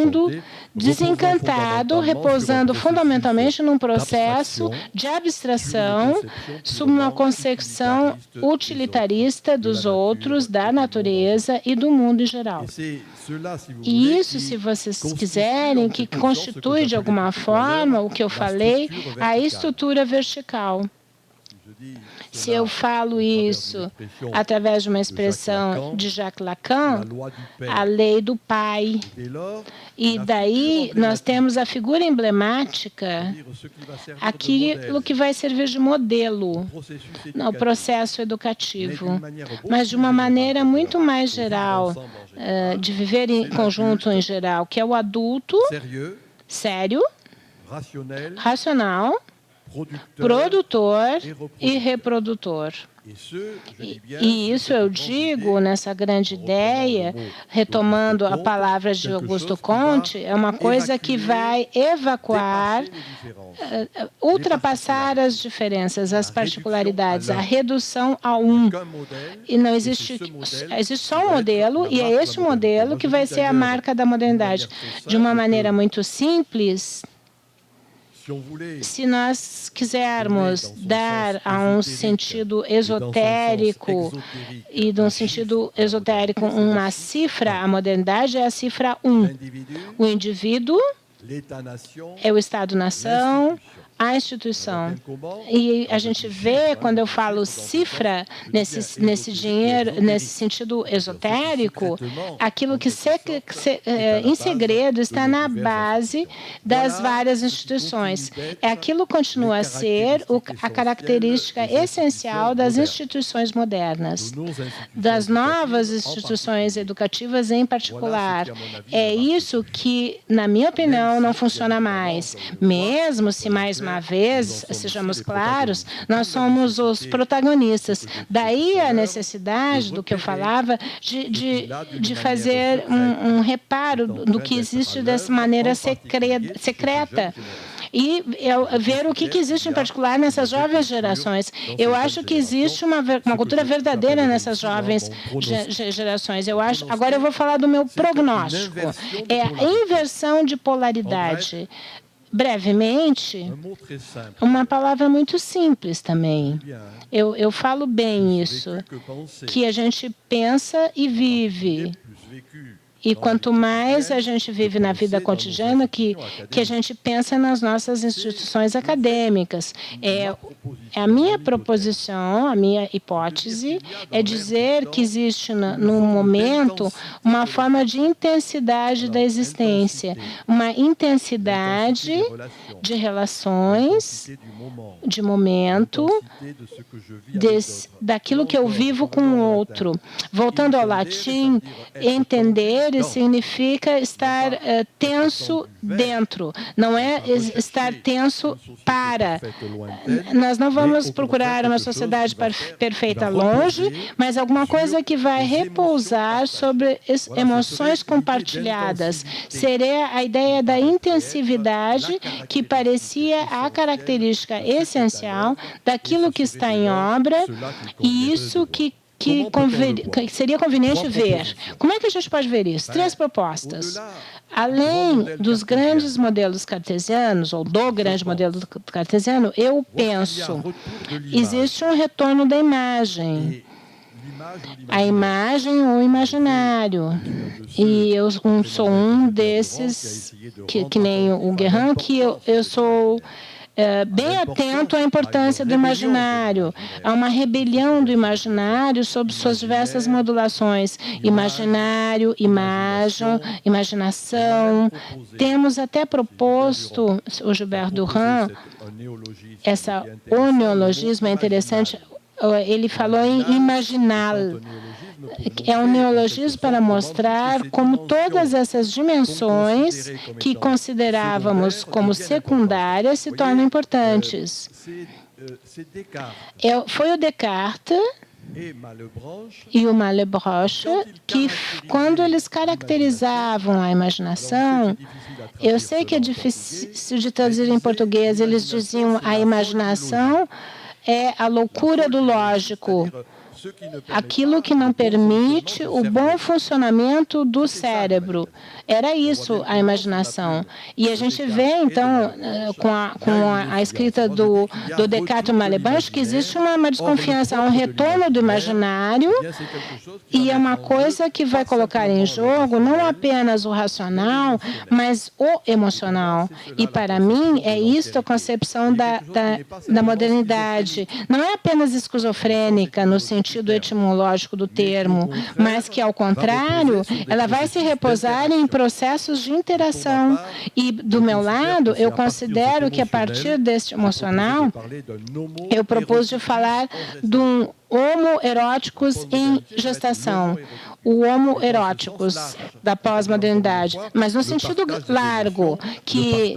mundo desencantado, repousando fundamentalmente num processo de abstração, sob uma concepção utilitarista dos outros, da natureza e do mundo em geral. E isso, se vocês quiserem, que constitui de alguma forma o que eu falei, a estrutura vertical. Se eu falo isso através de uma expressão de Jacques Lacan, a lei do pai. E daí nós temos a figura emblemática, aquilo que vai servir de modelo no processo educativo, mas de uma maneira muito mais geral, de viver em conjunto em geral, que é o adulto sério, racional, produtor e reprodutor. E isso eu digo nessa grande ideia, retomando a palavra de Augusto Comte, é uma coisa que vai evacuar, ultrapassar as diferenças, as particularidades, a redução a um. E não existe só um modelo, e é este modelo que vai ser a marca da modernidade. De uma maneira muito simples, se nós quisermos dar a um sentido esotérico, e de um sentido esotérico uma cifra, a modernidade é a cifra 1. O indivíduo é o Estado-nação, a instituição. E a gente vê, quando eu falo cifra, nesse dinheiro, nesse sentido esotérico, aquilo que em segredo está na base das várias instituições. Aquilo continua a ser a característica essencial das instituições modernas, das novas instituições educativas em particular. É isso que, na minha opinião, não funciona mais. Mesmo se mais uma vez, sejamos claros, nós somos os protagonistas. Daí a necessidade do que eu falava de fazer um reparo do que existe dessa maneira secreta. E ver o que existe em particular nessas jovens gerações. Eu acho que existe uma cultura verdadeira nessas jovens gerações. Agora eu vou falar do meu prognóstico. É a inversão de polaridade. Brevemente, uma palavra muito simples também. Eu falo bem isso, que a gente pensa e vive. E quanto mais a gente vive na vida cotidiana, que a gente pensa nas nossas instituições acadêmicas. A minha proposição, a minha hipótese, é dizer que existe, no momento, uma forma de intensidade da existência, uma intensidade de relações, de momento, daquilo que eu vivo com o outro. Voltando ao latim, entender significa estar tenso dentro, não é estar tenso para. Nós não vamos procurar uma sociedade perfeita longe, mas alguma coisa que vai repousar sobre emoções compartilhadas. Seria a ideia da intensividade que parecia a característica essencial daquilo que está em obra, e isso que seria conveniente ver. Como é que a gente pode ver isso? 3 propostas. Além dos grandes modelos cartesianos, ou do grande modelo cartesiano, eu penso, existe um retorno da imagem. A imagem ou o imaginário. E eu sou um desses, que nem o Guérin, que eu sou bem atento à importância do imaginário. Há uma rebelião do imaginário sob suas diversas modulações. Imaginário, imagem, imaginação. Temos até proposto, o Gilbert Durand, o neologismo é interessante, ele falou em imaginal. É um neologismo para mostrar como todas essas dimensões que considerávamos como secundárias se tornam importantes. Foi o Descartes e o Malebranche que, quando eles caracterizavam a imaginação, eu sei que é difícil de traduzir em português, eles diziam a imaginação é a loucura do lógico, aquilo que não permite o bom funcionamento do cérebro. Era isso a imaginação. E a gente vê, então, com a escrita do Descartes e Malebranche, que existe uma desconfiança, um retorno do imaginário, e é uma coisa que vai colocar em jogo não apenas o racional, mas o emocional. E, para mim, é isso a concepção da modernidade. Não é apenas esquizofrênica, no sentido etimológico do termo, mas que, ao contrário, ela vai se repousar em processos de interação. E, do meu lado, eu considero que, a partir deste emocional, eu propus de falar de um homo eróticos em gestação, o homo eróticos da pós-modernidade, mas no sentido largo, que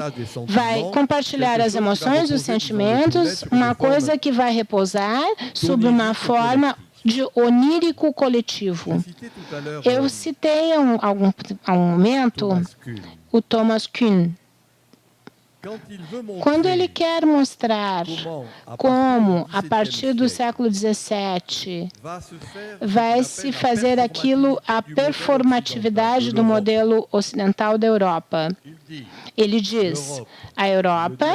vai compartilhar as emoções, os sentimentos, uma coisa que vai repousar sob uma forma de onírico coletivo. Eu citei há um momento o Thomas Kuhn. Quando ele quer mostrar como, a partir do século XVII, vai se fazer aquilo, a performatividade do modelo ocidental da Europa, ele diz, a Europa,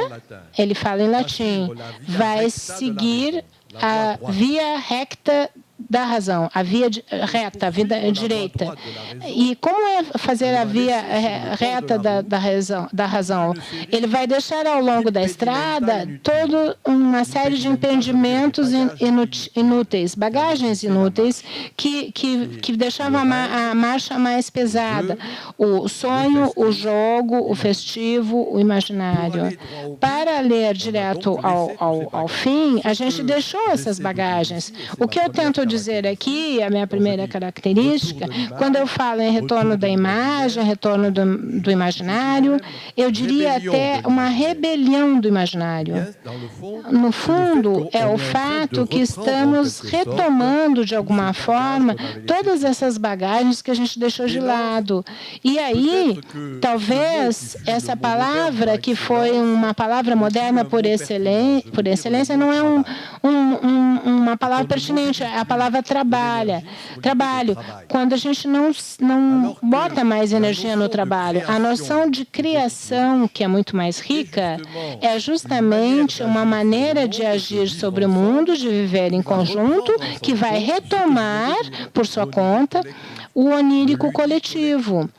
ele fala em latim, vai seguir a via recta da razão, a via reta, a via direita. E como é fazer a via reta da razão? Ele vai deixar ao longo da estrada toda uma série de empreendimentos inúteis, bagagens inúteis, que deixavam a marcha mais pesada. O sonho, o jogo, o festivo, o imaginário. Para ler direto ao fim, a gente deixou essas bagagens. O que eu tento dizer aqui, a minha primeira característica, quando eu falo em retorno da imagem, retorno do imaginário, eu diria até uma rebelião do imaginário. No fundo, é o fato que estamos retomando, de alguma forma, todas essas bagagens que a gente deixou de lado. E aí, talvez, essa palavra, que foi uma palavra moderna por excelência, não é uma palavra pertinente, é a palavra trabalho. Quando a gente não bota mais energia no trabalho, a noção de criação, que é muito mais rica, é justamente uma maneira de agir sobre o mundo, de viver em conjunto, que vai retomar, por sua conta, o onírico coletivo,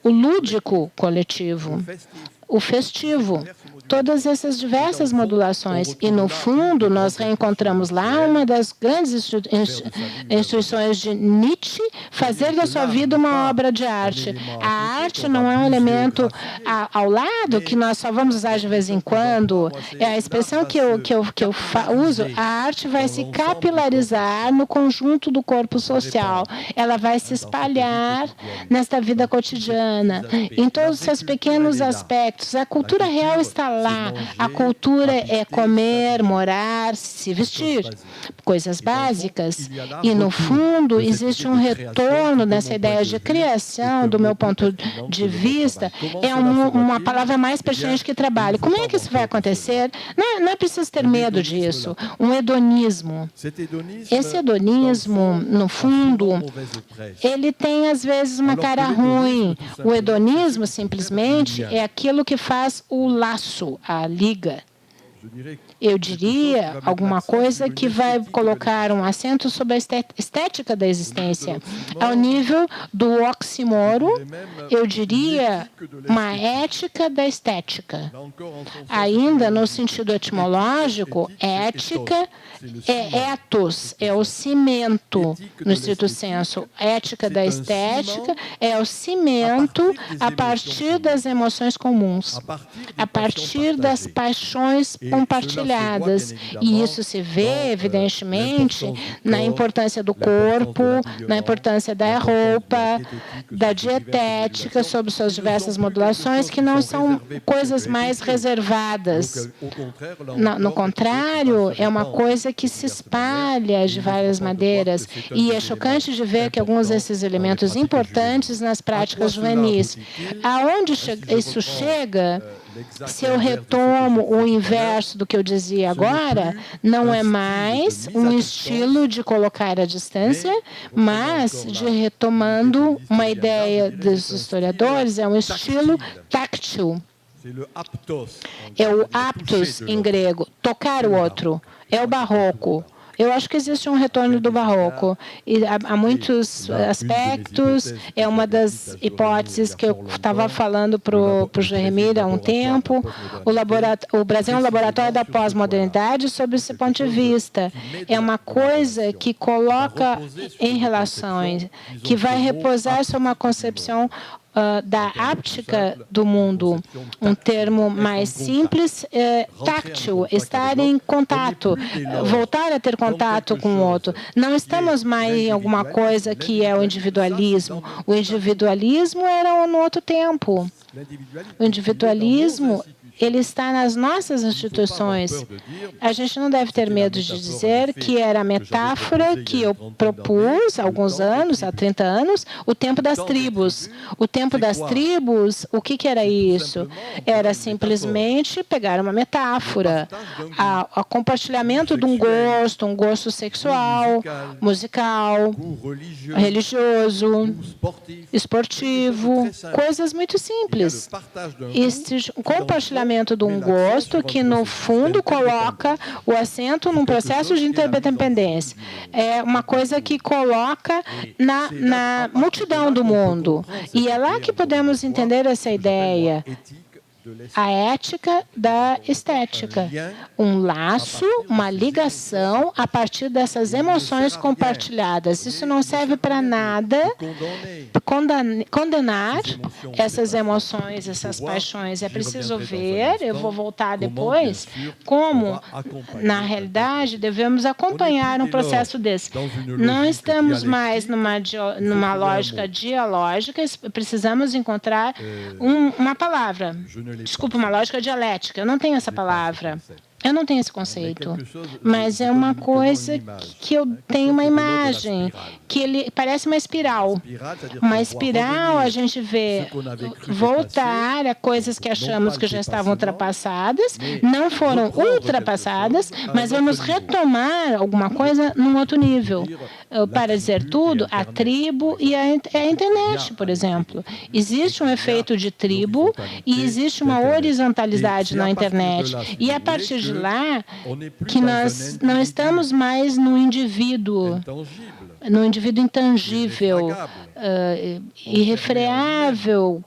o lúdico coletivo, o festivo, todas essas diversas modulações. E, no fundo, nós reencontramos lá uma das grandes instituições de Nietzsche, fazer da sua vida uma obra de arte. A arte não é um elemento ao lado que nós só vamos usar de vez em quando. É a expressão que eu uso. A arte vai se capilarizar no conjunto do corpo social. Ela vai se espalhar nesta vida cotidiana, em todos os seus pequenos aspectos. A cultura real está lá. A cultura é comer, morar, se vestir. Coisas básicas. E, no fundo, existe um retorno nessa ideia de criação, do meu ponto de vista, é uma palavra mais pertinente que trabalho. Como é que isso vai acontecer? Não é preciso ter medo disso. Um hedonismo. Esse hedonismo, no fundo, ele tem, às vezes, uma cara ruim. O hedonismo, simplesmente, é aquilo que faz o laço, a liga. Eu diria alguma coisa que vai colocar um acento sobre a estética da existência. Ao nível do oxímoro, eu diria uma ética da estética. Ainda no sentido etimológico, ética é ethos, é o cimento, no estrito senso. Ética da estética é o cimento a partir das emoções comuns, a partir das paixões compartilhadas. E isso se vê, evidentemente, na importância do corpo, na importância da roupa, da dietética, sob suas diversas modulações, que não são coisas mais reservadas. No contrário, é uma coisa que se espalha de várias maneiras. E é chocante de ver que alguns desses elementos importantes nas práticas juvenis. Aonde isso chega, Se eu retomo o inverso do que eu dizia agora, não é mais um estilo de colocar à distância, mas de retomando uma ideia dos historiadores, é um estilo táctil. É o aptos em grego, tocar o outro. É o barroco. Eu acho que existe um retorno do barroco. E há muitos aspectos. É uma das hipóteses que eu estava falando para o Jeremy há um tempo. O Brasil é um laboratório da pós-modernidade sob esse ponto de vista. É uma coisa que coloca em relações, que vai repousar sobre uma concepção da áptica do mundo, um termo mais simples, táctil, estar em contato, voltar a ter contato com o outro. Não estamos mais em alguma coisa que é o individualismo. O individualismo era no outro tempo. O individualismo, ele está nas nossas instituições. A gente não deve ter medo de dizer que era a metáfora que eu propus há alguns anos, há 30 anos, o tempo das tribos. O tempo das tribos, o que era isso? Era simplesmente pegar uma metáfora, o compartilhamento de um gosto sexual, musical, religioso, esportivo, coisas muito simples. Este compartilhamento de um gosto que, no fundo, coloca o acento num processo de interdependência. É uma coisa que coloca na multidão do mundo. E é lá que podemos entender essa ideia. A ética da estética. Um laço, uma ligação a partir dessas emoções compartilhadas. Isso não serve para nada condenar essas emoções, essas paixões. É preciso ver, eu vou voltar depois, como, na realidade, devemos acompanhar um processo desse. Não estamos mais numa lógica dialógica, precisamos encontrar uma palavra. Desculpa, uma lógica dialética. Eu não tenho essa palavra. Eu não tenho esse conceito, mas é uma coisa que eu tenho uma imagem, que ele parece uma espiral. Uma espiral, a gente vê voltar a coisas que achamos que já estavam ultrapassadas, não foram ultrapassadas, mas vamos retomar alguma coisa num outro nível. Para dizer tudo, a tribo e a internet, por exemplo. Existe um efeito de tribo e existe uma horizontalidade na internet. E a partir de lá, que nós não estamos mais no indivíduo intangível, irrefreável,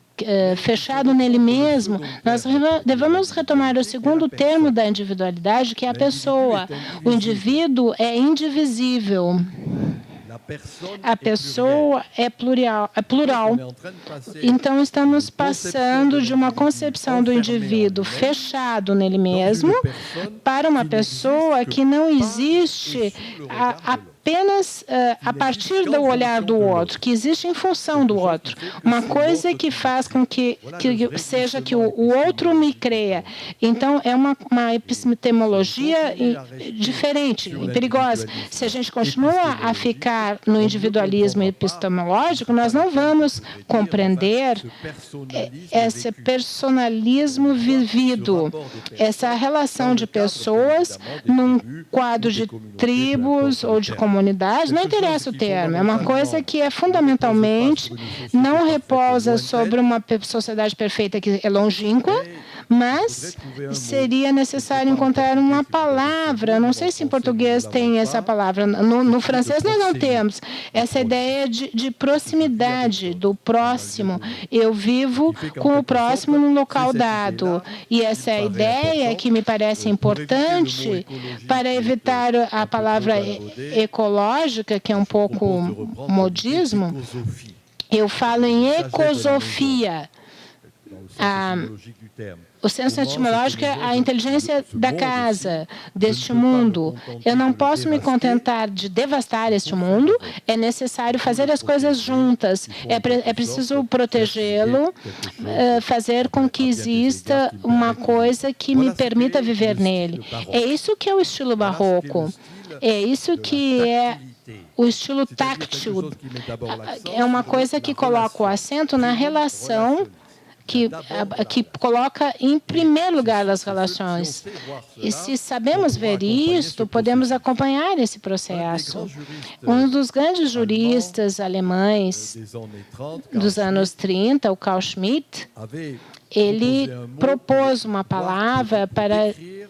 fechado nele mesmo. Nós devemos retomar o segundo termo da individualidade, que é a pessoa. O indivíduo é indivisível. A pessoa é plural. Então, estamos passando de uma concepção do indivíduo fechado nele mesmo para uma pessoa que não existe apenas a partir do olhar do outro, que existe em função do outro. Uma coisa que faz com que seja que o outro me creia. Então, é uma epistemologia diferente e perigosa. Se a gente continua a ficar no individualismo epistemológico, nós não vamos compreender esse personalismo vivido, essa relação de pessoas num quadro de tribos ou de comunidade, não interessa o termo, é uma coisa que é fundamentalmente não repousa sobre uma sociedade perfeita que é longínqua, mas seria necessário encontrar uma palavra, não sei se em português tem essa palavra, no francês nós não temos, essa ideia de proximidade, do próximo. Eu vivo com o próximo num local dado. E essa é a ideia que me parece importante para evitar a palavra ecológica, que é um pouco modismo. Eu falo em ecosofia. O senso etimológico é a inteligência da casa, deste mundo. Eu não posso me contentar de devastar este mundo, é necessário fazer as coisas juntas. É preciso protegê-lo, fazer com que exista uma coisa que me permita viver nele. É isso que é o estilo barroco. É isso que é o estilo táctil. É uma coisa que coloca o acento na relação que coloca em primeiro lugar as relações. E se sabemos ver isto, podemos acompanhar esse processo. Um dos grandes juristas alemães dos anos 30, o Carl Schmitt, ele propôs uma palavra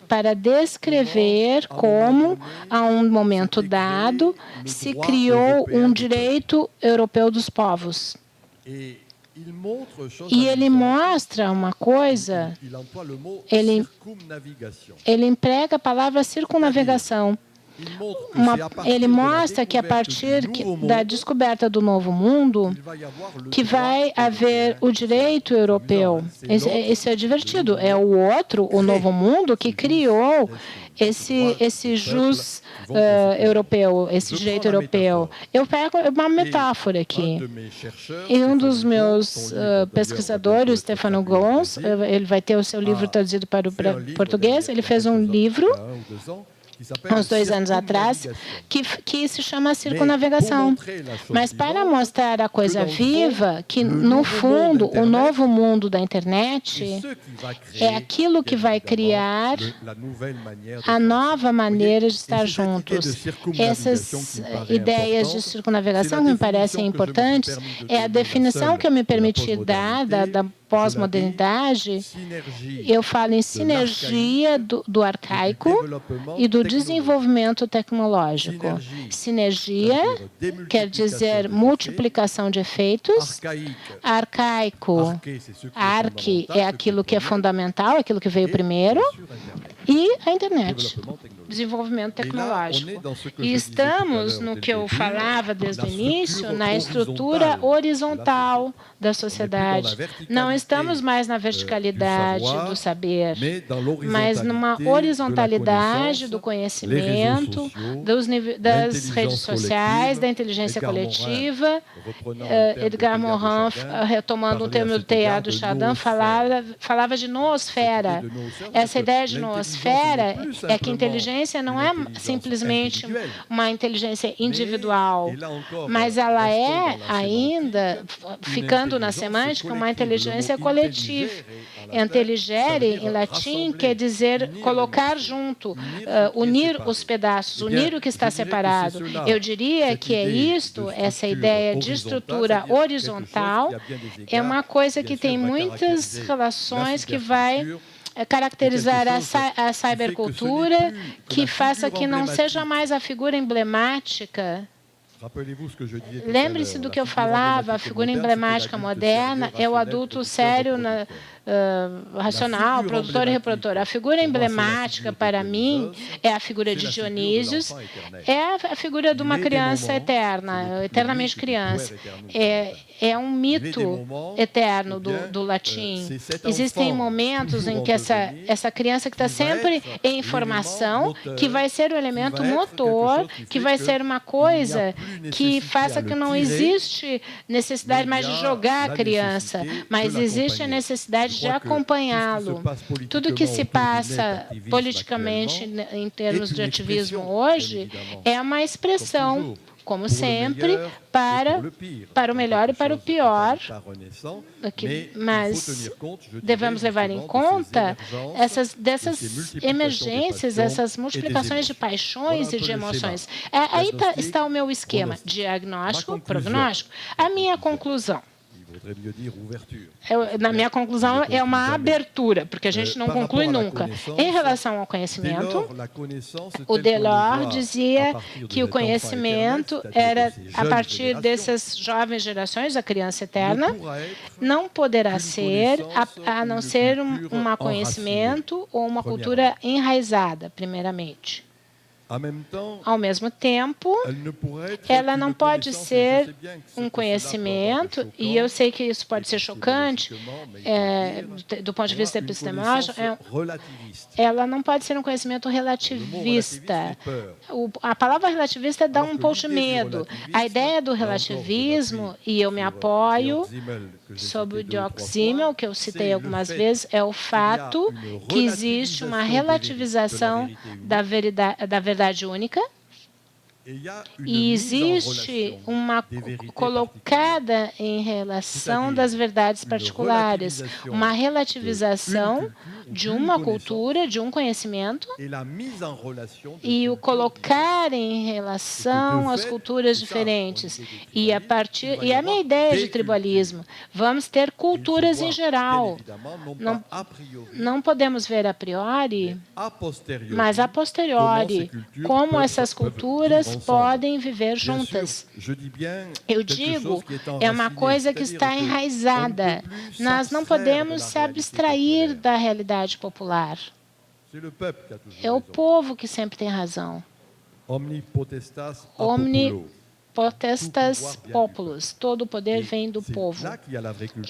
para descrever como, a um momento dado, se criou um direito europeu dos povos. E ele mostra uma coisa, ele emprega a palavra circunnavegação. Ele mostra que a partir da descoberta do Novo Mundo, que vai haver o direito europeu. Isso é divertido. É o outro, o Novo Mundo, que criou esse jus europeu, esse direito europeu. Eu pego uma metáfora aqui. E um dos meus pesquisadores, Stefano Gons, ele vai ter o seu livro traduzido para o português, ele fez um livro uns 2 anos atrás, que se chama circunnavegação. Mas para mostrar a coisa viva, que no fundo o novo mundo da internet é aquilo que vai criar a nova maneira de estar juntos. Essas ideias de circunnavegação que me parecem importantes é a definição que eu me permiti dar da pós-modernidade. Eu falo em sinergia do arcaico e do desenvolvimento tecnológico. Sinergia quer dizer multiplicação de efeitos. Arcaico, arque é aquilo que é fundamental, aquilo que veio primeiro. E a internet, desenvolvimento tecnológico. E estamos no que eu falava desde o início, na estrutura horizontal da sociedade. Não estamos mais na verticalidade do saber, mas numa horizontalidade do conhecimento, das redes sociais, da inteligência coletiva. Edgar Morin, retomando um termo do Teilhard de Chardin, falava de noosfera. Essa ideia de noosfera é que a inteligência não é simplesmente uma inteligência individual, mas ela é ainda, ficando na semântica, uma inteligência coletiva. Intelligere, em latim, quer dizer colocar junto, unir os pedaços, unir o que está separado. Eu diria que é isto, essa ideia de estrutura horizontal, é uma coisa que tem muitas relações que vai caracterizar a cybercultura, que faça que não seja mais a figura emblemática. Lembre-se do que eu falava, a figura emblemática moderna é o adulto sério, racional, produtor e reprodutor. A figura emblemática, para mim, é a figura de Dionísios, é a figura de uma criança eterna, eternamente criança. É um mito eterno do latim. Existem momentos em que essa criança que está sempre em formação, que vai ser o elemento motor, que vai ser uma coisa que faça que não existe necessidade mais de jogar a criança, mas existe a necessidade de acompanhá-lo. Tudo que se passa politicamente em termos de ativismo hoje é uma expressão, como sempre, para o melhor e para o pior, mas devemos levar em conta dessas emergências, essas multiplicações de paixões e de emoções. Aí está o meu esquema, diagnóstico, prognóstico. A minha conclusão. Na minha conclusão, é uma abertura, porque a gente não conclui nunca. Em relação ao conhecimento, o Delors dizia que o conhecimento era, a partir dessas jovens gerações, a criança eterna, não poderá ser, a não ser um conhecimento ou uma cultura enraizada, primeiramente. Ao mesmo tempo, ela não pode ser um conhecimento, e eu sei que isso pode ser chocante do ponto de vista epistemológico, ela não pode ser um conhecimento relativista. A palavra relativista dá um pouco de medo. A ideia do relativismo, e eu me apoio sobre o Georg Simmel, que eu citei algumas vezes, é o fato que existe uma relativização da verdade única, E existe uma colocada em relação das verdades particulares, uma relativização de uma cultura, de um conhecimento, e o colocar em relação às culturas diferentes. E a minha ideia de tribalismo, vamos ter culturas em geral. Não podemos ver a priori, mas a posteriori, como essas culturas podem viver juntas. Eu digo, é uma coisa que está enraizada. Nós não podemos se abstrair da realidade popular. É o povo que sempre tem razão. Omnipotestas populus. Todo o poder vem do povo.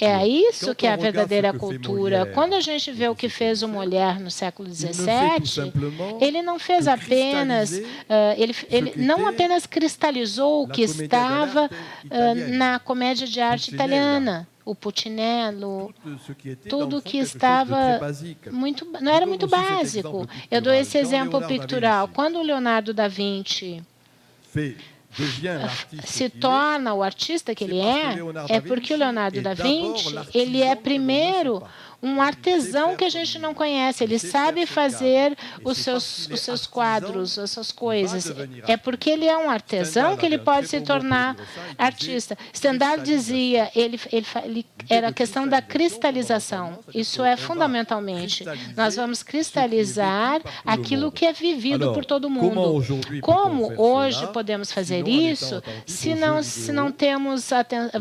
É isso que é a verdadeira cultura. Quando a gente vê o que fez o Molière no século XVII, ele não fez apenas, ele não apenas cristalizou o que estava na comédia de arte italiana, o Puccinello, tudo que estava não era muito básico. Eu dou esse exemplo pictural. Quando o Leonardo da Vinci se torna o artista que ele é porque o Leonardo da Vinci, ele é primeiro um artesão que a gente não conhece. Ele sabe fazer os seus quadros, as suas coisas. É porque ele é um artesão que ele pode se tornar artista. Stendhal dizia, era a questão da cristalização. Isso é fundamentalmente. Nós vamos cristalizar aquilo que é vivido por todo mundo. Como hoje podemos fazer isso se não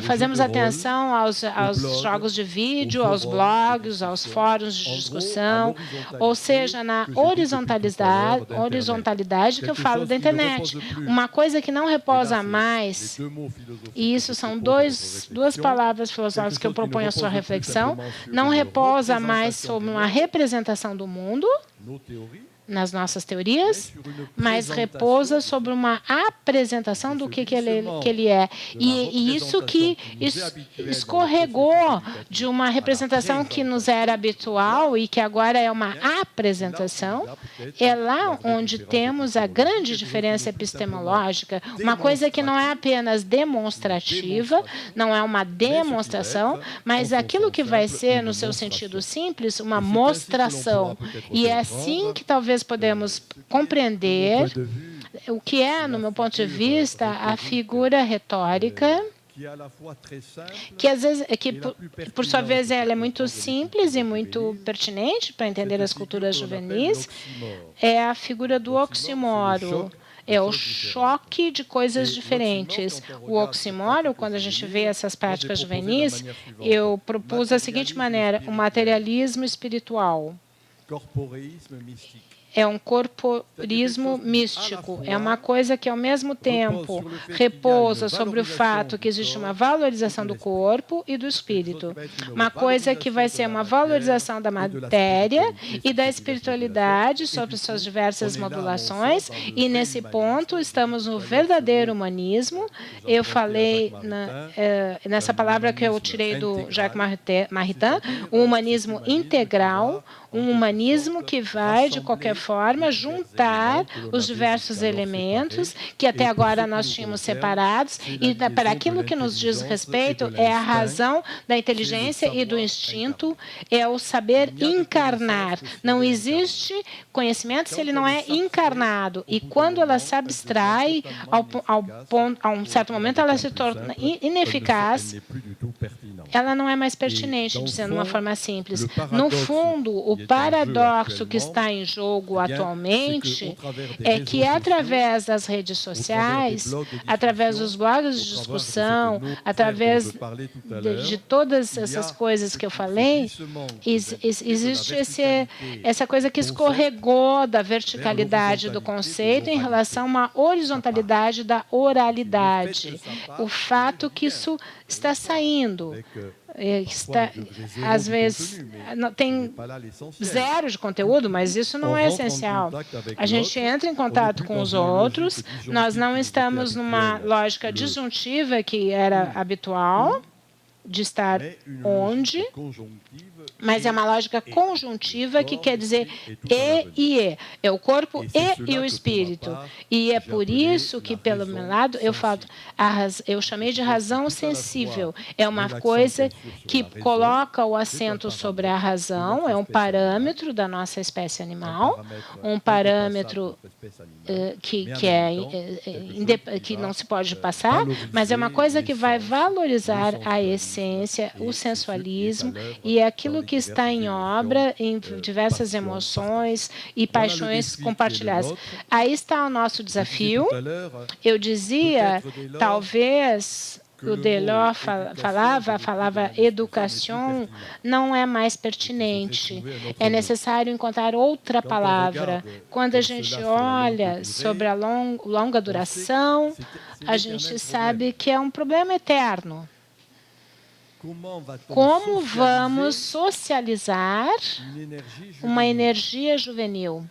fazemos atenção aos jogos de vídeo, aos blogs, aos fóruns de discussão, ou seja, na horizontalidade que eu falo da internet. Uma coisa que não reposa mais, e isso são duas palavras filosóficas que eu proponho à sua reflexão, não reposa mais sobre uma representação do mundo, nas nossas teorias, mas repousa sobre uma apresentação do que ele é. E isso que escorregou de uma representação que nos era habitual e que agora é uma apresentação, é lá onde temos a grande diferença epistemológica, uma coisa que não é apenas demonstrativa, não é uma demonstração, mas aquilo que vai ser, no seu sentido simples, uma mostração. E é assim que talvez podemos compreender o que é, no meu ponto de vista, a figura retórica, que às vezes, por sua vez, ela é muito simples e muito pertinente para entender as culturas juvenis, é a figura do oxímoro. É o choque de coisas diferentes. O oxímoro, quando a gente vê essas práticas juvenis, eu propus da seguinte maneira: o materialismo espiritual. É um corporismo místico. É uma coisa que, ao mesmo tempo, repousa sobre o fato que existe uma valorização do corpo e do espírito. Uma coisa que vai ser uma valorização da matéria e da espiritualidade sobre suas diversas modulações. E, nesse ponto, estamos no verdadeiro humanismo. Eu falei nessa palavra que eu tirei do Jacques Maritain, o humanismo integral, um humanismo que vai, de qualquer forma, juntar os diversos elementos que até agora nós tínhamos separados, e para aquilo que nos diz respeito é a razão da inteligência e do instinto, é o saber encarnar. Não existe conhecimento se ele não é encarnado, e quando ela se abstrai, a um certo momento ela se torna ineficaz, ela não é mais pertinente, dizendo de uma forma simples. No fundo, o paradoxo que está em jogo atualmente é que, através das redes sociais, através dos blogs de discussão, através de todas essas coisas que eu falei, existe essa coisa que escorregou da verticalidade do conceito em relação a uma horizontalidade da oralidade. O fato que isso está saindo. Às vezes tem zero de conteúdo, mas isso não é essencial. A gente entra em contato com os outros, nós não estamos numa lógica disjuntiva que era habitual. de estar onde, mas é uma lógica conjuntiva que quer dizer e. É o corpo e o espírito. E é por isso que, pelo meu lado, eu chamei de razão sensível. É uma coisa que coloca o acento sobre a razão, é um parâmetro da nossa espécie animal, um parâmetro que não se pode passar, mas é uma coisa que vai valorizar a essência, o sensualismo e aquilo que está em obra, em diversas emoções e paixões compartilhadas. Aí está o nosso desafio. Eu dizia, talvez o Delors falava educação não é mais pertinente. É necessário encontrar outra palavra. Quando a gente olha sobre a longa duração, a gente sabe que é um problema eterno. Como vamos socializar uma energia juvenil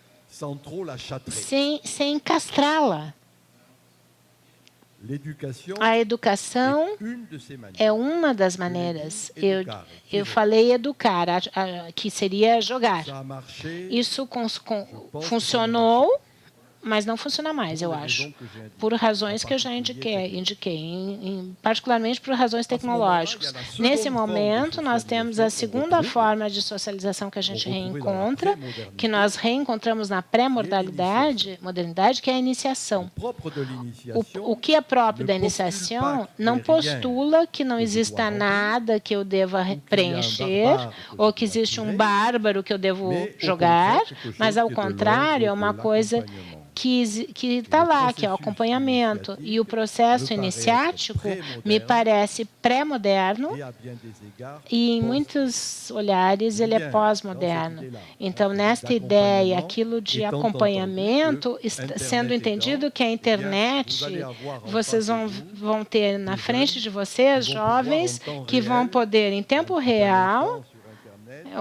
sem castrá-la? A educação é uma das maneiras. Eu falei educar, que seria jogar. Isso funcionou, mas não funciona mais, eu acho, por razões que eu já indiquei, particularmente por razões tecnológicas. Nesse momento, nós temos a segunda forma de socialização que a gente reencontra, que nós reencontramos na pré-modernidade, que é a iniciação. O que é próprio da iniciação não postula que não exista nada que eu deva preencher ou que existe um bárbaro que eu devo jogar, mas, ao contrário, é uma coisa que está lá, que é o acompanhamento. E o processo iniciático me parece pré-moderno e, em muitos olhares, ele é pós-moderno. Então, nesta ideia, aquilo de acompanhamento, sendo entendido que a internet, vocês vão ter na frente de vocês jovens que vão poder, em tempo real,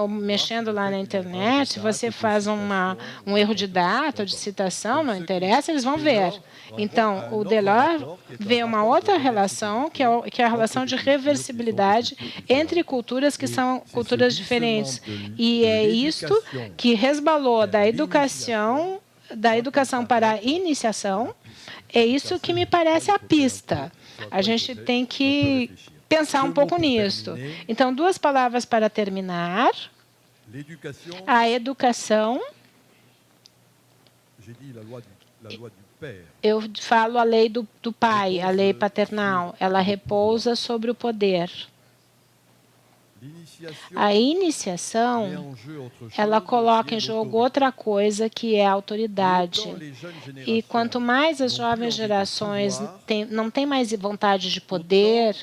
mexendo lá na internet, você faz um erro de data ou de citação, não interessa, eles vão ver. Então, o Delors vê uma outra relação, que é a relação de reversibilidade entre culturas que são culturas diferentes. E é isto que resbalou da educação para a iniciação. É isso que me parece a pista. A gente tem que pensar um pouco nisso. Então, 2 palavras para terminar. A educação. Eu falo a lei do pai, a lei paternal. Ela repousa sobre o poder. A iniciação, ela coloca em jogo outra coisa, que é a autoridade. E quanto mais as jovens gerações não têm mais vontade de poder,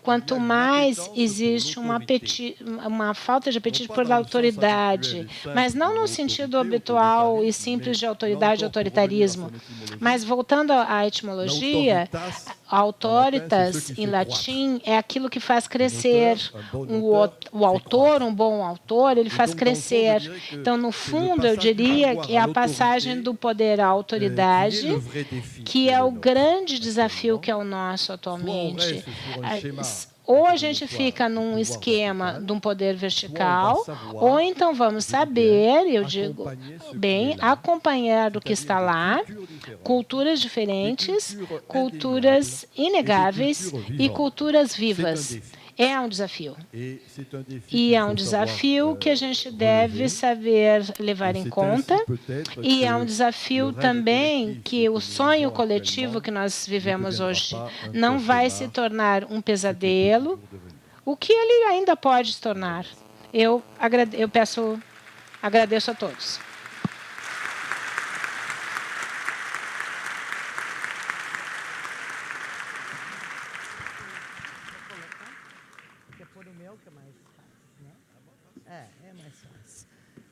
quanto mais existe uma falta de apetite por autoridade, mas não no sentido habitual e simples de autoridade e autoritarismo. Mas, voltando à etimologia, autoritas, em latim, é aquilo que faz crescer. O autor, um bom autor, ele faz crescer. Então, no fundo, eu diria que é a passagem do poder à autoridade, que é o grande desafio que é o nosso atualmente. Ou a gente fica num esquema de um poder vertical, ou então vamos saber, eu digo bem, acompanhar o que está lá, culturas diferentes, culturas inegáveis e culturas vivas. É um desafio. E é um desafio que a gente deve saber levar em conta. E é um desafio também que o sonho coletivo que nós vivemos hoje não vai se tornar um pesadelo, o que ele ainda pode se tornar. Eu agradeço a todos.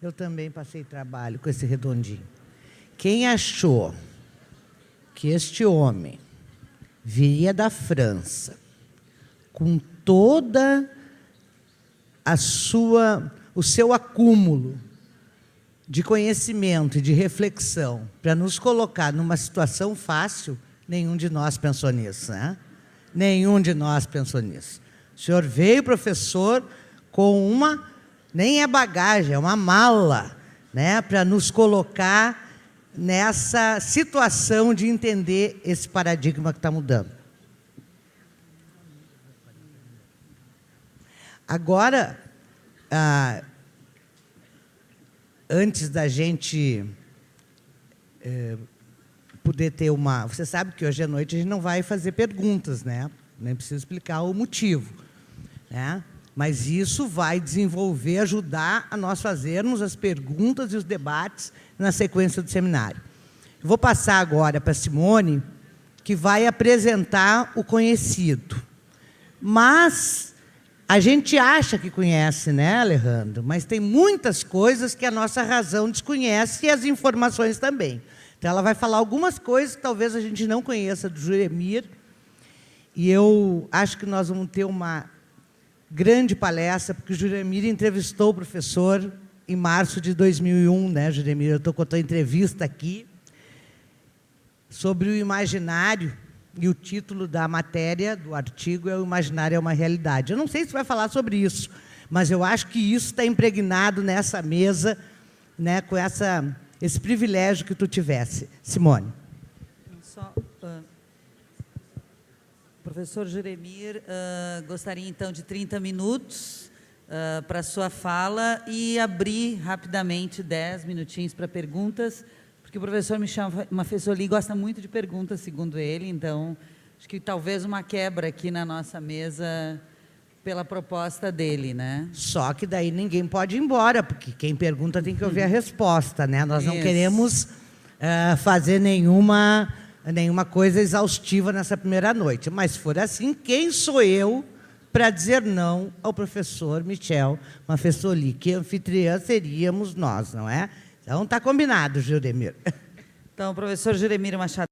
Eu também passei trabalho com esse redondinho. Quem achou que este homem viria da França com toda o seu acúmulo de conhecimento e de reflexão para nos colocar numa situação fácil, nenhum de nós pensou nisso, né? Nenhum de nós pensou nisso. O senhor veio, professor, com uma, nem é bagagem, é uma mala, né, para nos colocar nessa situação de entender esse paradigma que está mudando. Agora, antes da gente poder ter uma... Você sabe que hoje à noite a gente não vai fazer perguntas, né? Nem preciso explicar o motivo, né? Mas isso vai desenvolver, ajudar a nós fazermos as perguntas e os debates na sequência do seminário. Eu vou passar agora para a Simone, que vai apresentar o conhecido. Mas a gente acha que conhece, né, Alejandro? Mas tem muitas coisas que a nossa razão desconhece e as informações também. Então, ela vai falar algumas coisas que talvez a gente não conheça do Juremir. E eu acho que nós vamos ter uma grande palestra, porque o Juremir entrevistou o professor em março de 2001, né, Juremir? Eu estou com a tua entrevista aqui sobre o imaginário, e o título da matéria, do artigo, é O Imaginário é uma Realidade. Eu não sei se vai falar sobre isso, mas eu acho que isso está impregnado nessa mesa, né, com esse privilégio que tu tivesse. Simone. Professor Juremir, gostaria, então, de 30 minutos para a sua fala e abrir rapidamente 10 minutinhos para perguntas, porque o professor Michel Maffesoli gosta muito de perguntas, segundo ele, então, acho que talvez uma quebra aqui na nossa mesa pela proposta dele, né? Só que daí ninguém pode ir embora, porque quem pergunta tem que ouvir a resposta, né? Nós não queremos fazer nenhuma coisa exaustiva nessa primeira noite. Mas, se for assim, quem sou eu para dizer não ao professor Michel Maffesoli? Que anfitriã seríamos nós, não é? Então, está combinado, Juremir. Então, professor Juremir Machado